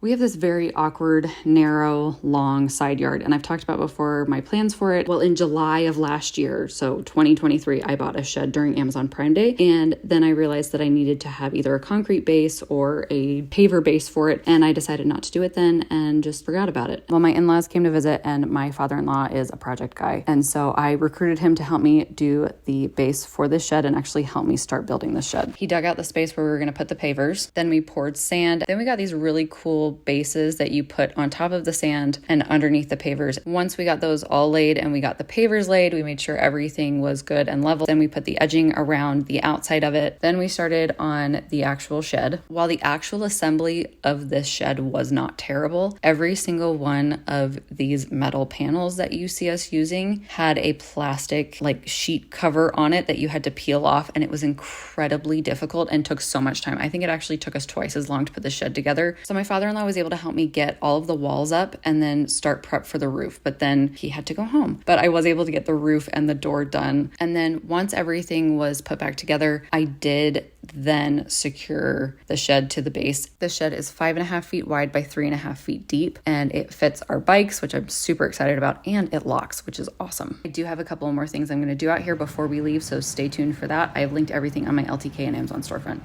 We have this very awkward, narrow, long side yard, and I've talked about before my plans for it. Well, in July of last year, so 2023, I bought a shed during Amazon Prime Day, and then I realized that I needed to have either a concrete base or a paver base for it, and I decided not to do it then and just forgot about it. Well, my in-laws came to visit, and my father-in-law is a project guy, and so I recruited him to help me do the base for this shed and actually help me start building this shed. He dug out the space where we were going to put the pavers, then we poured sand, then we got these really cool bases that you put on top of the sand and underneath the pavers. Once we got those all laid and we got the pavers laid, we made sure everything was good and level. Then we put the edging around the outside of it. Then we started on the actual shed. While the actual assembly of this shed was not terrible, every single one of these metal panels that you see us using had a plastic sheet cover on it that you had to peel off, and it was incredibly difficult and took so much time. I think it actually took us twice as long to put the shed together. So my father-in-law was able to help me get all of the walls up and then start prep for the roof, but then he had to go home. But I was able to get the roof and the door done. And then once everything was put back together, I did then secure the shed to the base. The shed is 5.5 feet wide by 3.5 feet deep, and it fits our bikes, which I'm super excited about, and it locks, which is awesome. I do have a couple more things I'm going to do out here before we leave, so stay tuned for that. I have linked everything on my LTK and Amazon storefront.